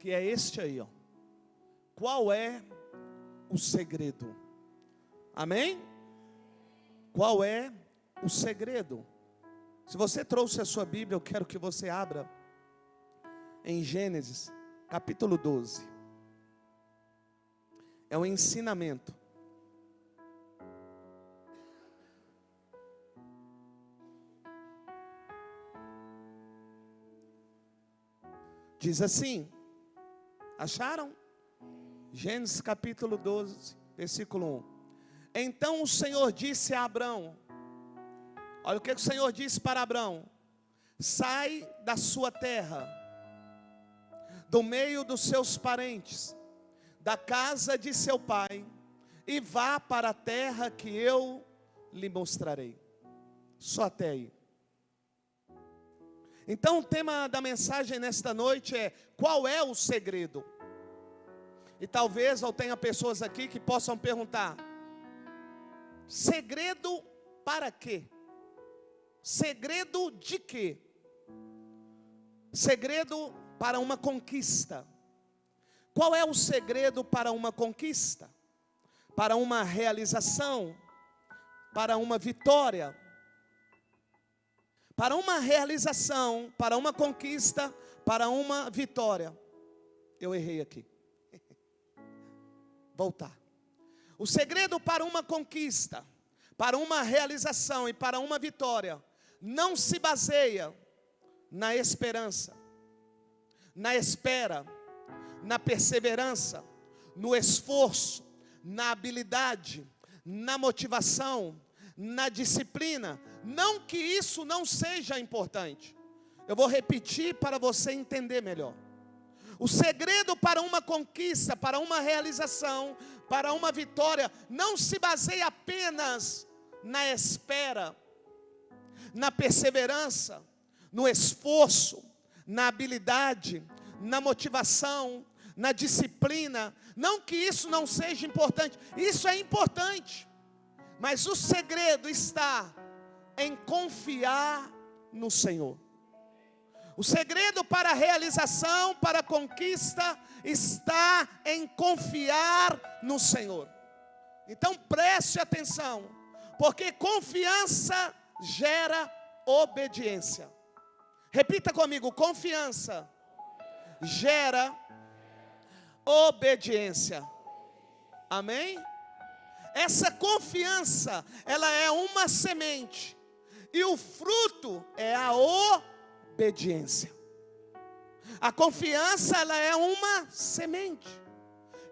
que é este aí, ó. Qual é o segredo? Amém? Qual é o segredo? Se você trouxe a sua Bíblia, eu quero que você abra em Gênesis, capítulo 12. É um ensinamento. Diz assim, acharam? Gênesis capítulo 12, versículo 1. Então o Senhor disse a Abrão, olha o que o Senhor disse para Abrão: sai da sua terra, do meio dos seus parentes, da casa de seu pai, e vá para a terra que eu lhe mostrarei. Só até aí. Então o tema da mensagem nesta noite é: qual é o segredo? E talvez eu tenha pessoas aqui que possam perguntar: segredo para quê? Segredo de quê? Segredo para uma conquista. Qual é o segredo para uma conquista? Para uma realização? Para uma vitória? Para uma realização, para uma conquista, para uma vitória. Eu errei aqui. Voltar. O segredo para uma conquista, para uma realização e para uma vitória, não se baseia na esperança, na espera, na perseverança, no esforço, na habilidade, na motivação, na disciplina. Não que isso não seja importante. Eu vou repetir para você entender melhor. O segredo para uma conquista, para uma realização, para uma vitória, não se baseia apenas na espera, na perseverança, no esforço, na habilidade, na motivação, na disciplina. Não que isso não seja importante, isso é importante. Mas o segredo está em confiar no Senhor. O segredo para a realização, para a conquista, está em confiar no Senhor. Então preste atenção, porque confiança gera obediência. Repita comigo: confiança gera obediência. Amém? Essa confiança, ela é uma semente, e o fruto é a obediência. A confiança, ela é uma semente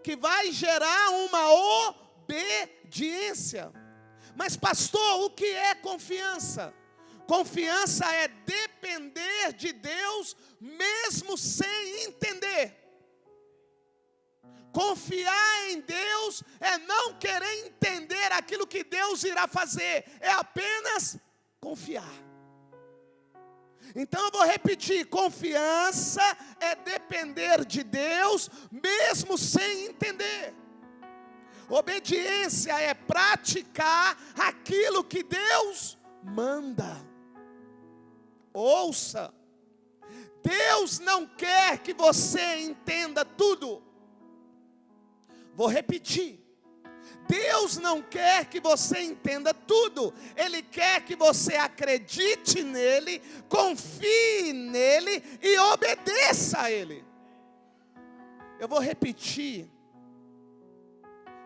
que vai gerar uma obediência. Mas pastor, o que é confiança? Confiança é depender de Deus mesmo sem entender. Confiar em Deus é não querer entender aquilo que Deus irá fazer, é apenas confiar. Então eu vou repetir: confiança é depender de Deus mesmo sem entender. Obediência é praticar aquilo que Deus manda. Ouça, Deus não quer que você entenda tudo. Vou repetir: Deus não quer que você entenda tudo. Ele quer que você acredite nele, confie nele e obedeça a ele. Eu vou repetir,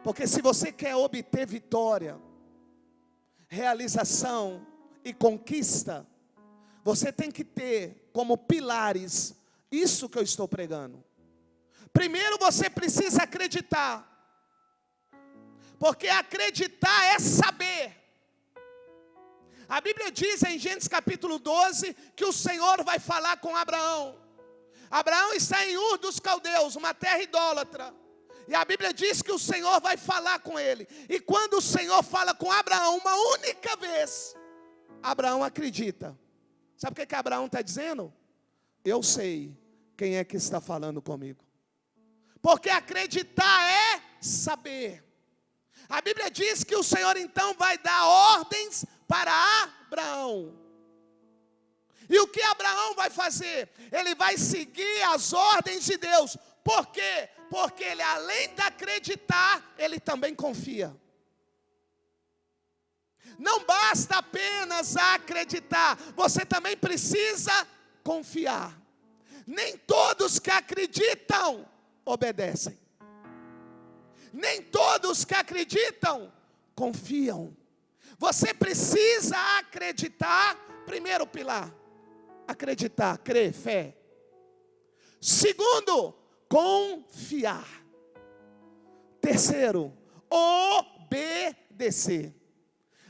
porque se você quer obter vitória, realização e conquista, você tem que ter como pilares isso que eu estou pregando. Primeiro você precisa acreditar, porque acreditar é saber. A Bíblia diz em Gênesis capítulo 12 que o Senhor vai falar com Abraão. Abraão está em Ur dos Caldeus, uma terra idólatra. E a Bíblia diz que o Senhor vai falar com ele. E quando o Senhor fala com Abraão uma única vez, Abraão acredita. Sabe o que Abraão está dizendo? Eu sei quem é que está falando comigo. Porque acreditar é saber. A Bíblia diz que o Senhor então vai dar ordens para Abraão. E o que Abraão vai fazer? Ele vai seguir as ordens de Deus. Por quê? Porque ele, além de acreditar, ele também confia. Não basta apenas acreditar, você também precisa confiar. Nem todos que acreditam obedecem. Nem todos que acreditam confiam. Você precisa acreditar. Primeiro pilar, acreditar, crer, fé. Segundo, confiar. Terceiro, obedecer.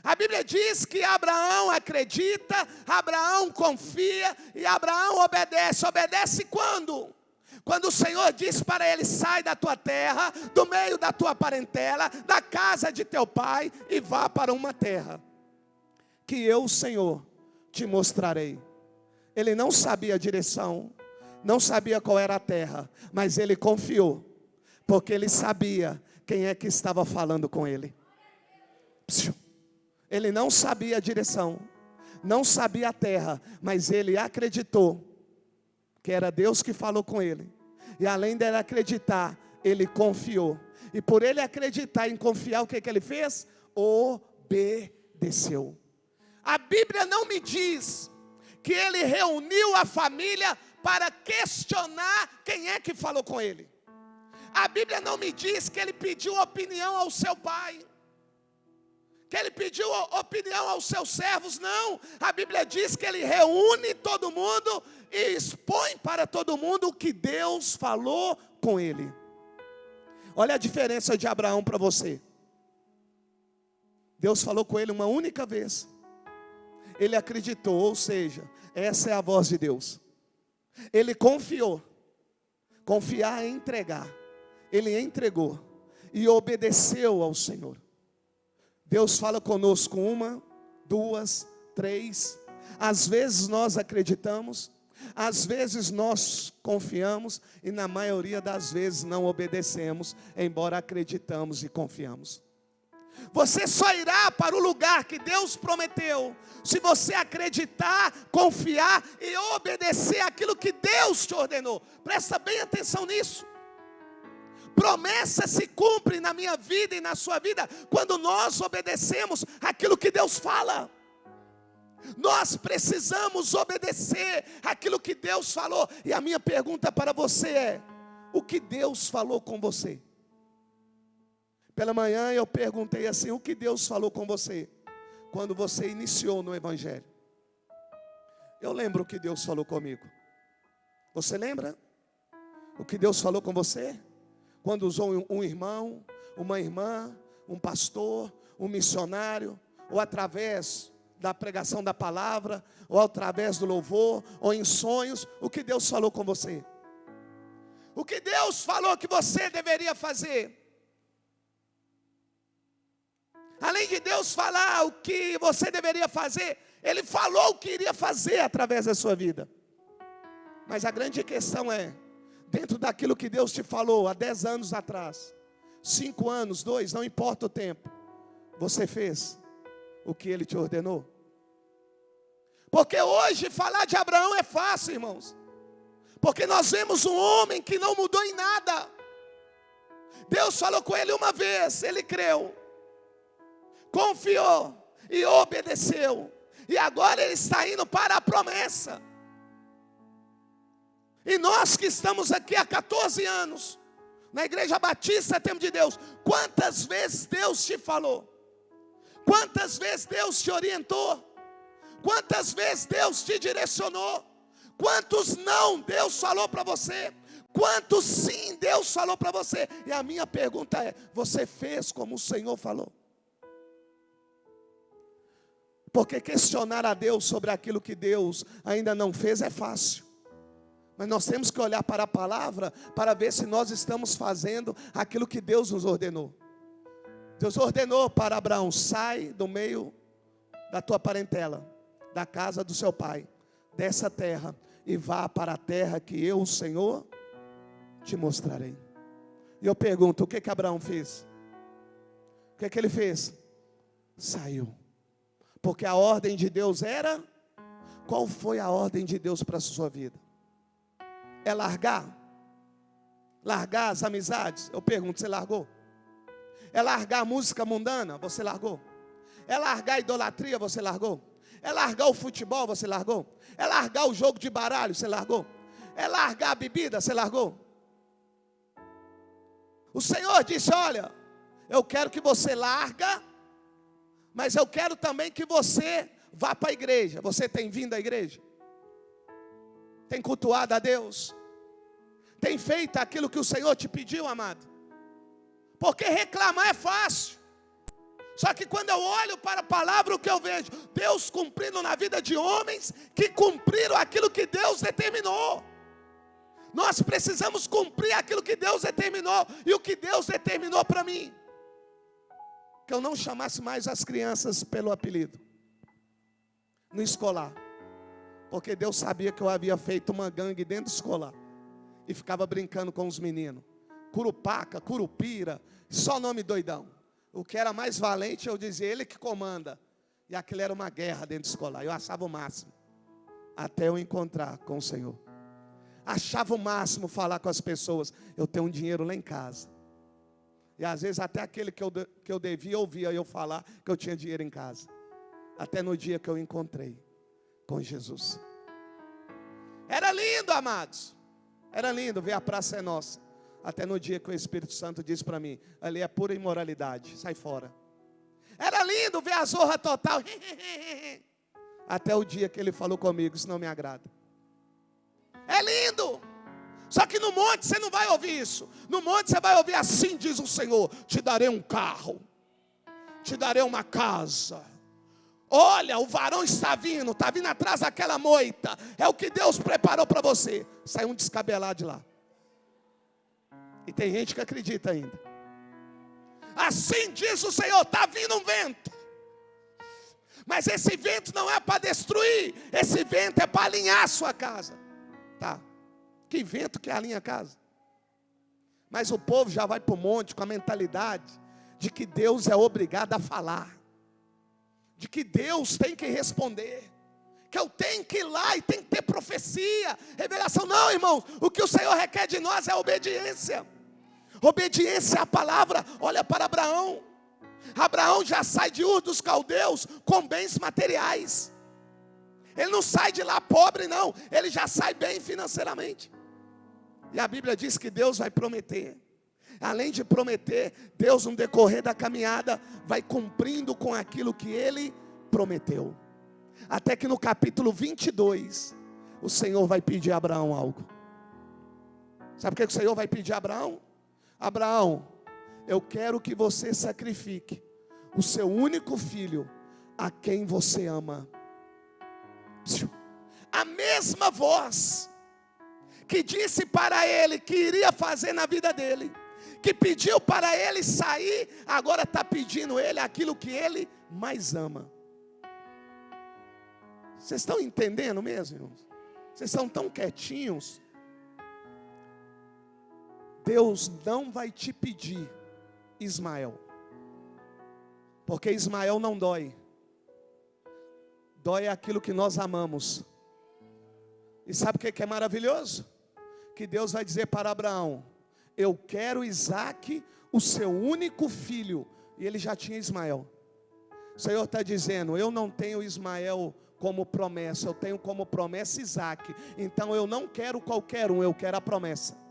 A Bíblia diz que Abraão acredita, Abraão confia e Abraão obedece. Obedece quando? Quando o Senhor diz para ele: sai da tua terra, do meio da tua parentela, da casa de teu pai, e vá para uma terra que eu, o Senhor, te mostrarei. Ele não sabia a direção, não sabia qual era a terra, mas ele confiou, porque ele sabia quem é que estava falando com ele. Ele não sabia a direção, não sabia a terra, mas ele acreditou que era Deus que falou com ele. E além dele acreditar, ele confiou. E por ele acreditar em confiar, o que ele fez? Obedeceu. A Bíblia não me diz que ele reuniu a família para questionar quem é que falou com ele. A Bíblia não me diz que ele pediu opinião ao seu pai, que ele pediu opinião aos seus servos. Não, a Bíblia diz que ele reúne todo mundo e expõe para todo mundo o que Deus falou com ele. Olha a diferença de Abraão para você. Deus falou com ele uma única vez. Ele acreditou, ou seja, essa é a voz de Deus. Ele confiou. Confiar é entregar. Ele entregou e obedeceu ao Senhor. Deus fala conosco uma, duas, três. Às vezes nós acreditamos, às vezes nós confiamos e na maioria das vezes não obedecemos, embora acreditamos e confiamos. Você só irá para o lugar que Deus prometeu se você acreditar, confiar e obedecer aquilo que Deus te ordenou. Presta bem atenção nisso. Promessa se cumpre na minha vida e na sua vida quando nós obedecemos aquilo que Deus fala. Nós precisamos obedecer aquilo que Deus falou. E a minha pergunta para você é: o que Deus falou com você? Pela manhã eu perguntei assim: o que Deus falou com você quando você iniciou no Evangelho? Eu lembro o que Deus falou comigo. Você lembra o que Deus falou com você? Quando usou um irmão, uma irmã, um pastor, um missionário, ou através da pregação da palavra, ou através do louvor, ou em sonhos, o que Deus falou com você? O que Deus falou que você deveria fazer? Além de Deus falar o que você deveria fazer, Ele falou o que iria fazer através da sua vida. Mas a grande questão é, dentro daquilo que Deus te falou há 10 anos atrás, 5 anos, 2, não importa o tempo, você fez o que Ele te ordenou? Porque hoje falar de Abraão é fácil, irmãos, porque nós vemos um homem que não mudou em nada. Deus falou com ele uma vez, ele creu, confiou e obedeceu, e agora ele está indo para a promessa. E nós que estamos aqui há 14 anos, na Igreja Batista Tempo de Deus, quantas vezes Deus te falou? Quantas vezes Deus te orientou? Quantas vezes Deus te direcionou? Quantos não Deus falou para você? Quantos sim Deus falou para você? E a minha pergunta é: você fez como o Senhor falou? Porque questionar a Deus sobre aquilo que Deus ainda não fez é fácil. Mas nós temos que olhar para a palavra para ver se nós estamos fazendo aquilo que Deus nos ordenou. Deus ordenou para Abraão: sai do meio da tua parentela, da casa do seu pai, dessa terra, e vá para a terra que eu, o Senhor, te mostrarei. E eu pergunto: o que Abraão fez? O que ele fez? Saiu. Porque a ordem de Deus era... Qual foi a ordem de Deus para a sua vida? É largar? Largar as amizades? Eu pergunto, você largou? É largar a música mundana? Você largou? É largar a idolatria? Você largou? É largar o futebol? Você largou? É largar o jogo de baralho? Você largou? É largar a bebida? Você largou? O Senhor disse, olha, eu quero que você larga, mas eu quero também que você vá para a igreja. Você tem vindo à igreja? Tem cultuado a Deus? Tem feito aquilo que o Senhor te pediu, amado? Porque reclamar é fácil. Só que quando eu olho para a palavra, o que eu vejo? Deus cumprindo na vida de homens que cumpriram aquilo que Deus determinou. Nós precisamos cumprir aquilo que Deus determinou. E o que Deus determinou para mim? Que eu não chamasse mais as crianças pelo apelido no escolar. Porque Deus sabia que eu havia feito uma gangue dentro do escolar. E ficava brincando com os meninos. Curupaca, Curupira, só nome doidão. O que era mais valente, eu dizia, ele que comanda. E aquilo era uma guerra dentro do escolar. Eu achava o máximo. Até eu encontrar com o Senhor. Achava o máximo falar com as pessoas. Eu tenho um dinheiro lá em casa. E às vezes até aquele que eu devia ouvia eu falar que eu tinha dinheiro em casa. Até no dia que eu encontrei com Jesus. Era lindo, amados. Era lindo ver a praça é nossa. Até no dia que o Espírito Santo disse para mim, ali é pura imoralidade, sai fora. Era lindo ver a zorra total. Até o dia que ele falou comigo, isso não me agrada. É lindo. Só que no monte você não vai ouvir isso. No monte você vai ouvir assim diz o Senhor, te darei um carro, te darei uma casa. Olha, o varão está vindo atrás daquela moita. É o que Deus preparou para você. Sai um descabelado de lá. E tem gente que acredita ainda. Assim diz o Senhor, está vindo um vento. Mas esse vento não é para destruir. Esse vento é para alinhar a sua casa. Tá, que vento que alinha a casa? Mas o povo já vai para o monte com a mentalidade de que Deus é obrigado a falar. De que Deus tem que responder. Que eu tenho que ir lá e tem que ter profecia, revelação. Não, irmãos, o que o Senhor requer de nós é obediência. Obediência à palavra. Olha para Abraão. Abraão já sai de Ur dos Caldeus com bens materiais. Ele não sai de lá pobre não, ele já sai bem financeiramente. E a Bíblia diz que Deus vai prometer. Além de prometer, Deus no decorrer da caminhada vai cumprindo com aquilo que Ele prometeu. Até que no capítulo 22, o Senhor vai pedir a Abraão algo. Sabe o que o Senhor vai pedir a Abraão? Abraão, eu quero que você sacrifique o seu único filho, a quem você ama. A mesma voz que disse para ele que iria fazer na vida dele, que pediu para ele sair, agora está pedindo ele aquilo que ele mais ama. Vocês estão entendendo mesmo, irmãos? Vocês estão tão quietinhos. Deus não vai te pedir Ismael, porque Ismael não dói. Dói aquilo que nós amamos. E sabe o que é maravilhoso? Que Deus vai dizer para Abraão, eu quero Isaque, o seu único filho. E ele já tinha Ismael. O Senhor está dizendo, eu não tenho Ismael como promessa, eu tenho como promessa Isaque. Então eu não quero qualquer um, eu quero a promessa.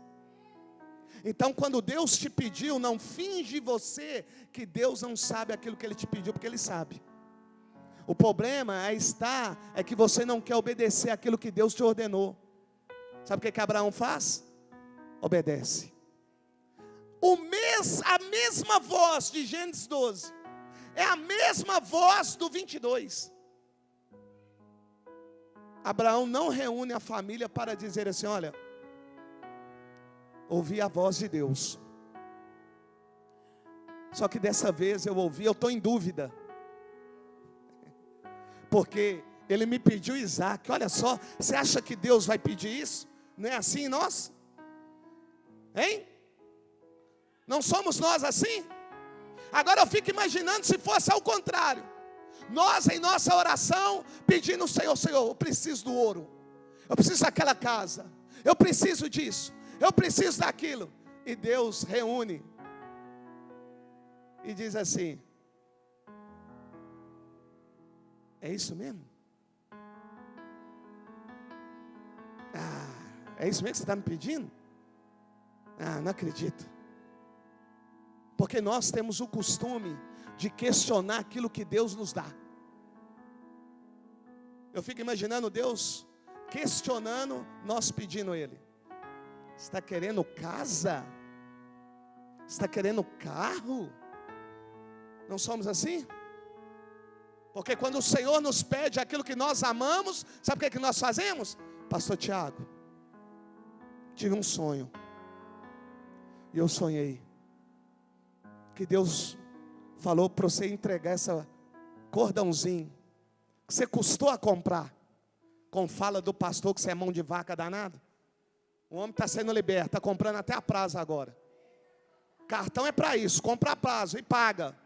Então quando Deus te pediu, não finge você que Deus não sabe aquilo que Ele te pediu, porque Ele sabe. O problema é que você não quer obedecer aquilo que Deus te ordenou. Sabe o que Abraão faz? Obedece. A mesma voz de Gênesis 12 é a mesma voz do 22. Abraão não reúne a família para dizer assim, olha, ouvi a voz de Deus. Só que dessa vez eu estou em dúvida. Porque ele me pediu Isaque. Olha só, você acha que Deus vai pedir isso? Não é assim nós? Hein? Não somos nós assim? Agora eu fico imaginando se fosse ao contrário. Nós em nossa oração pedindo ao Senhor, Senhor, eu preciso do ouro. Eu preciso daquela casa. Eu preciso disso. Eu preciso daquilo. E Deus reúne e diz assim: é isso mesmo? É isso mesmo que você está me pedindo? Não acredito. Porque nós temos o costume de questionar aquilo que Deus nos dá. Eu fico imaginando Deus questionando, nós pedindo Ele: você está querendo casa? Você está querendo carro? Não somos assim? Porque quando o Senhor nos pede aquilo que nós amamos, sabe o que nós fazemos? Pastor Tiago, tive um sonho. E eu sonhei que Deus falou para você entregar essa cordãozinho que você custou a comprar, com fala do pastor que você é mão de vaca danado. O homem está sendo liberto, está comprando até a prazo agora. Cartão é para isso, compra a prazo e paga.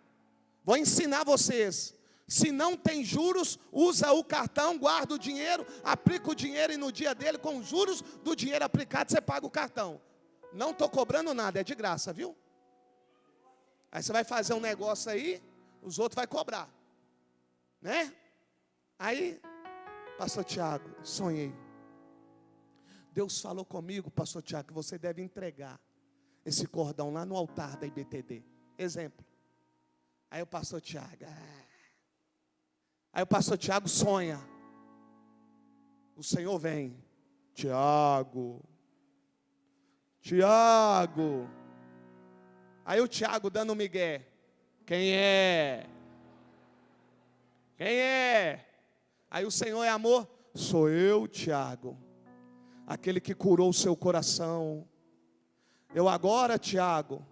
Vou ensinar vocês. Se não tem juros, usa o cartão, guarda o dinheiro, aplica o dinheiro e no dia dele, com os juros do dinheiro aplicado, você paga o cartão. Não estou cobrando nada, é de graça, viu? Aí você vai fazer um negócio aí, os outros vão cobrar, né? Aí, pastor Tiago, sonhei. Deus falou comigo, pastor Tiago, que você deve entregar esse cordão lá no altar da IBTD. Exemplo. Aí o pastor Tiago, Aí o pastor Tiago sonha. O Senhor vem. Tiago. Aí o Tiago dando um migué. Quem é? Aí o Senhor é amor. Sou eu, Tiago. Aquele que curou o seu coração. Eu agora, Tiago,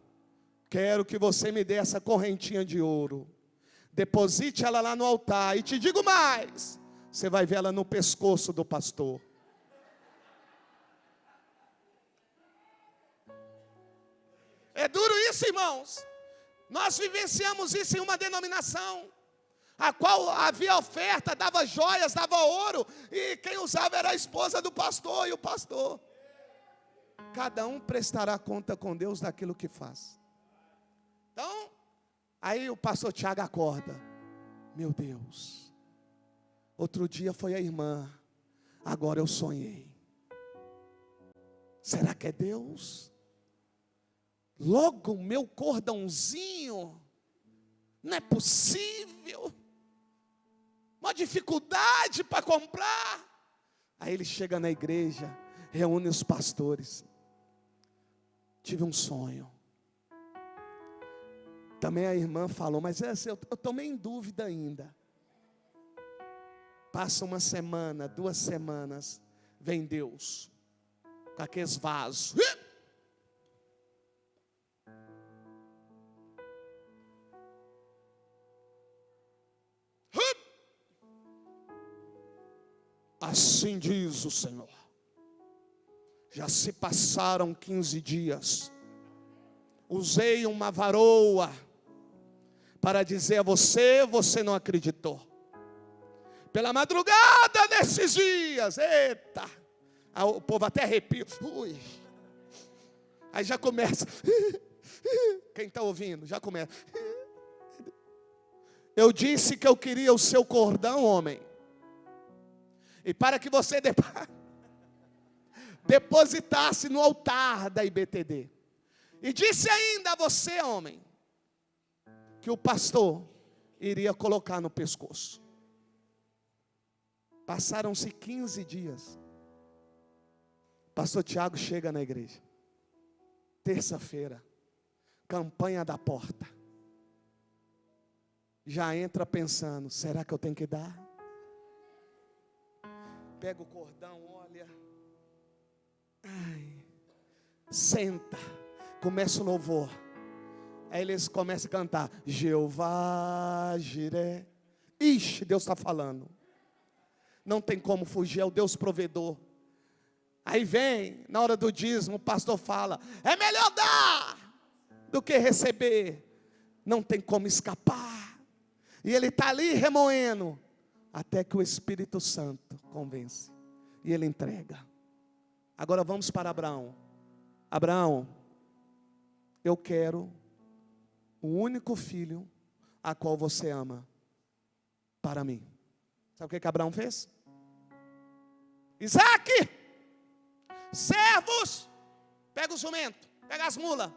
quero que você me dê essa correntinha de ouro. Deposite ela lá no altar. E te digo mais, você vai ver ela no pescoço do pastor. É duro isso, irmãos. Nós vivenciamos isso em uma denominação, a qual havia oferta, dava joias, dava ouro, e quem usava era a esposa do pastor e o pastor. Cada um prestará conta com Deus daquilo que faz. Então, aí o pastor Tiago acorda. Meu Deus, outro dia foi a irmã, agora eu sonhei. Será que é Deus? Logo o meu cordãozinho, não é possível. Uma dificuldade para comprar. Aí ele chega na igreja, reúne os pastores. Tive um sonho. Também a irmã falou, mas eu estou meio em dúvida ainda. Passa uma semana, 2 semanas, vem Deus, com aqueles vasos. Assim diz o Senhor. Já se passaram 15 dias. Usei uma varoa para dizer a você, você não acreditou. Pela madrugada desses dias, eita, o povo até arrepia. Ui. Aí já começa. Quem está ouvindo, já começa. Eu disse que eu queria o seu cordão, homem. E para que você depositasse no altar da IBTD. E disse ainda a você, homem, que o pastor iria colocar no pescoço. Passaram-se 15 dias. Pastor Tiago chega na igreja. Terça-feira, campanha da porta. Já entra pensando, será que eu tenho que dar? Pega o cordão, olha. Senta. Começa o louvor. Aí eles começam a cantar. Jeová Jiré. Ixi, Deus está falando. Não tem como fugir, é o Deus provedor. Aí vem, na hora do dízimo, o pastor fala. É melhor dar do que receber. Não tem como escapar. E ele está ali remoendo. Até que o Espírito Santo convence. E ele entrega. Agora vamos para Abraão. Abraão, eu quero o único filho a qual você ama para mim. Sabe o que Abraão fez? Isaac, servos, pega o jumento, pega as mulas,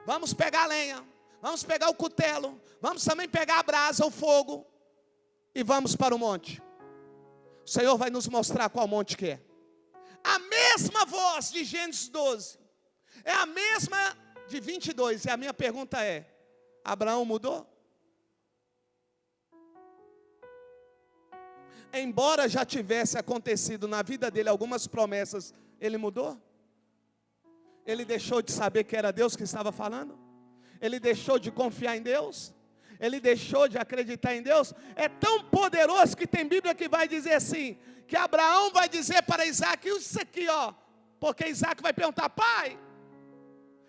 vamos pegar a lenha, vamos pegar o cutelo, vamos também pegar a brasa, o fogo, e vamos para o monte. O Senhor vai nos mostrar qual monte que é. A mesma voz de Gênesis 12, é a mesma de 22, e a minha pergunta é, Abraão mudou? Embora já tivesse acontecido na vida dele algumas promessas, ele mudou? Ele deixou de saber que era Deus que estava falando? Ele deixou de confiar em Deus? Ele deixou de acreditar em Deus? É tão poderoso que tem Bíblia que vai dizer assim, que Abraão vai dizer para Isaac, isso aqui ó, porque Isaac vai perguntar, pai,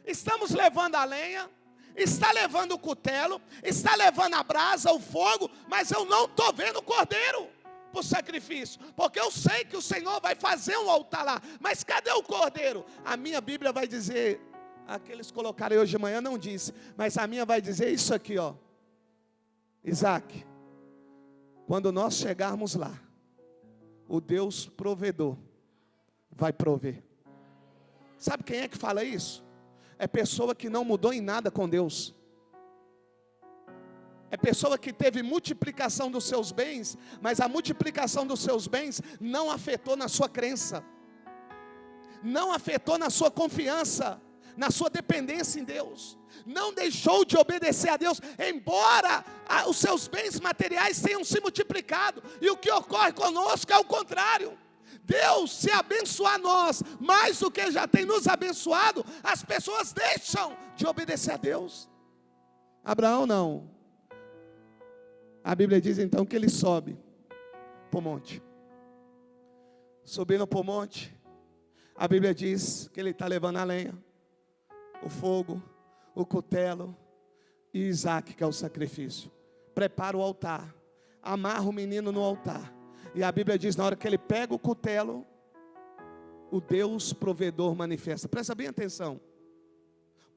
estamos levando a lenha, está levando o cutelo, está levando a brasa, o fogo, mas eu não estou vendo o cordeiro para o sacrifício, porque eu sei que o Senhor vai fazer um altar lá, mas cadê o cordeiro? A minha Bíblia vai dizer, aqueles colocaram hoje de manhã não disse, mas a minha vai dizer isso aqui ó, Isaac, quando nós chegarmos lá, o Deus provedor vai prover. Sabe quem é que fala isso? É pessoa que não mudou em nada com Deus. É pessoa que teve multiplicação dos seus bens, mas a multiplicação dos seus bens não afetou na sua crença, não afetou na sua confiança, na sua dependência em Deus, não deixou de obedecer a Deus, embora os seus bens materiais tenham se multiplicado, e o que ocorre conosco é o contrário. Deus, se abençoar nós, mais do que já tem nos abençoado, as pessoas deixam de obedecer a Deus. Abraão não. A Bíblia diz então que ele sobe para o monte. Subindo para o monte, a Bíblia diz que ele está levando a lenha, o fogo, o cutelo e Isaac, que é o sacrifício. Prepara o altar, amarra o menino no altar. E a Bíblia diz, na hora que ele pega o cutelo, o Deus provedor manifesta. Presta bem atenção.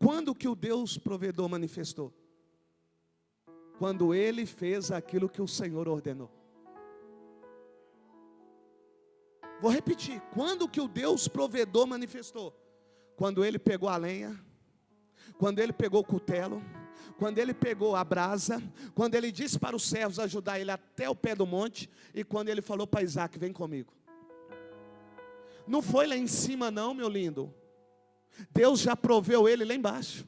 Quando que o Deus provedor manifestou? Quando ele fez aquilo que o Senhor ordenou. Vou repetir. Quando que o Deus provedor manifestou? Quando ele pegou a lenha, quando ele pegou o cutelo, quando ele pegou a brasa, quando ele disse para os servos ajudar ele até o pé do monte, e quando ele falou para Isaac, vem comigo. Não foi lá em cima não, meu lindo. Deus já proveu ele lá embaixo.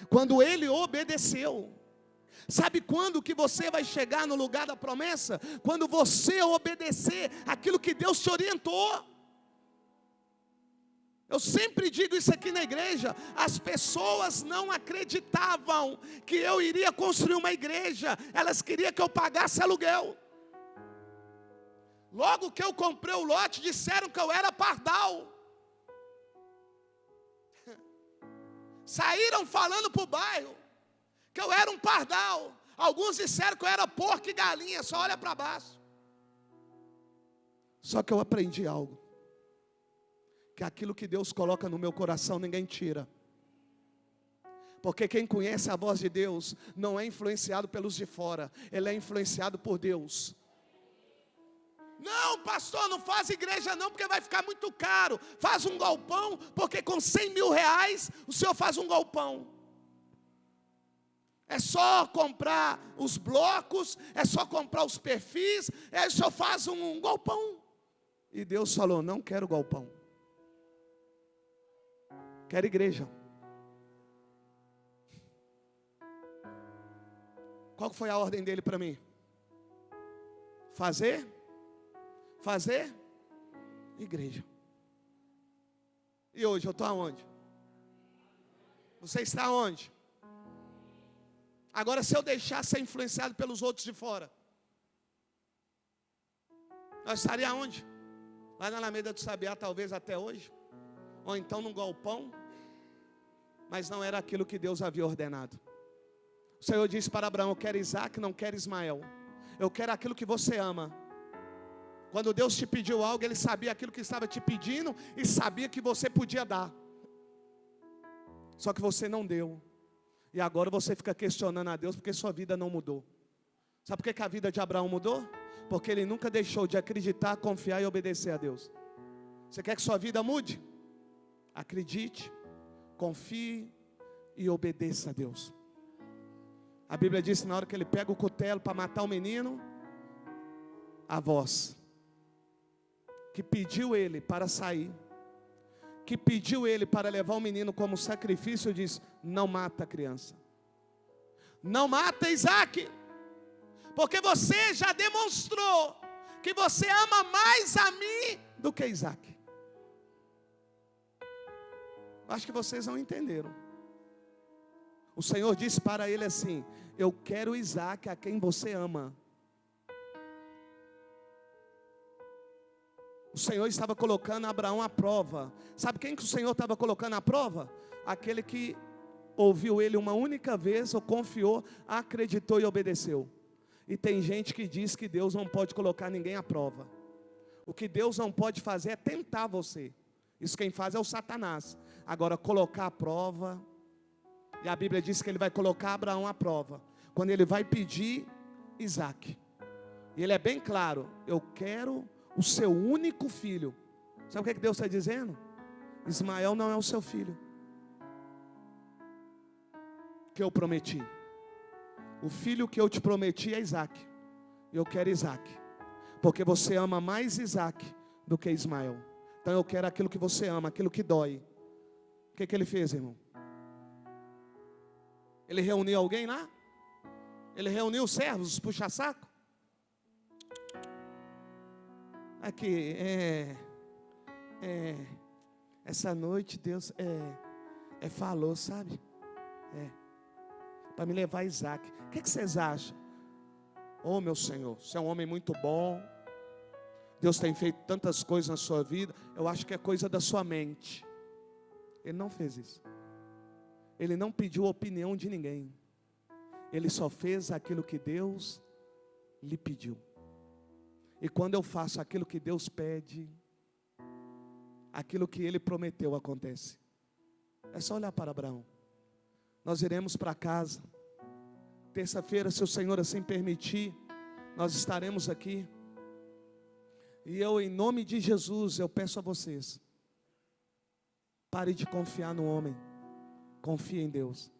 Quando ele obedeceu. Sabe quando que você vai chegar no lugar da promessa? Quando você obedecer aquilo que Deus te orientou. Eu sempre digo isso aqui na igreja, as pessoas não acreditavam que eu iria construir uma igreja, elas queriam que eu pagasse aluguel. Logo que eu comprei o lote, disseram que eu era pardal. Saíram falando para o bairro que eu era um pardal. Alguns disseram que eu era porco e galinha, só olha para baixo. Só que eu aprendi algo. Que aquilo que Deus coloca no meu coração ninguém tira. Porque quem conhece a voz de Deus não é influenciado pelos de fora, ele é influenciado por Deus. Não, pastor, não faz igreja não, porque vai ficar muito caro. Faz um galpão, porque com 100 mil reais o senhor faz um galpão. É só comprar os blocos, é só comprar os perfis, aí o senhor faz um galpão. E Deus falou, não quero galpão. Quero igreja. Qual foi a ordem dele para mim? Fazer igreja. E hoje eu estou aonde? Você está aonde? Agora, se eu deixar ser influenciado pelos outros de fora, nós estaria aonde? Lá na Alameda do Sabiá, talvez até hoje. Ou então num galpão. Mas não era aquilo que Deus havia ordenado. O Senhor disse para Abraão, eu quero Isaac, não quero Ismael. Eu quero aquilo que você ama. Quando Deus te pediu algo, Ele sabia aquilo que estava te pedindo e sabia que você podia dar. Só que você não deu. E agora você fica questionando a Deus porque sua vida não mudou. Sabe por que a vida de Abraão mudou? Porque ele nunca deixou de acreditar, confiar e obedecer a Deus. Você quer que sua vida mude? Acredite, confie e obedeça a Deus. A Bíblia diz que na hora que ele pega o cutelo para matar o menino, a voz que pediu ele para sair, que pediu ele para levar o menino como sacrifício, diz: não mata a criança, não mata Isaac, porque você já demonstrou que você ama mais a mim do que Isaac. Acho que vocês não entenderam. O Senhor disse para ele assim: eu quero Isaac, a quem você ama. O Senhor estava colocando Abraão à prova. Sabe quem que o Senhor estava colocando à prova? Aquele que ouviu ele uma única vez, ou confiou, acreditou e obedeceu. E tem gente que diz que Deus não pode colocar ninguém à prova. O que Deus não pode fazer é tentar você. Isso quem faz é o Satanás. Agora, colocar à prova, e a Bíblia diz que ele vai colocar Abraão à prova, quando ele vai pedir Isaac. E ele é bem claro: eu quero o seu único filho. Sabe o que Deus está dizendo? Ismael não é o seu filho que eu prometi. O filho que eu te prometi é Isaac. E eu quero Isaac, porque você ama mais Isaac do que Ismael. Então eu quero aquilo que você ama, aquilo que dói. O que ele fez, irmão? Ele reuniu alguém lá? Ele reuniu os servos, os puxa-saco? Aqui, essa noite Deus falou, sabe? Para me levar a Isaac. O que vocês acham? Oh, meu Senhor, você é um homem muito bom. Deus tem feito tantas coisas na sua vida. Eu acho que é coisa da sua mente. Ele não fez isso. Ele não pediu a opinião de ninguém. Ele só fez aquilo que Deus lhe pediu. E quando eu faço aquilo que Deus pede, aquilo que Ele prometeu acontece. É só olhar para Abraão. Nós iremos para casa. Terça-feira, se o Senhor assim permitir, nós estaremos aqui. E eu, em nome de Jesus, eu peço a vocês: pare de confiar no homem, confie em Deus.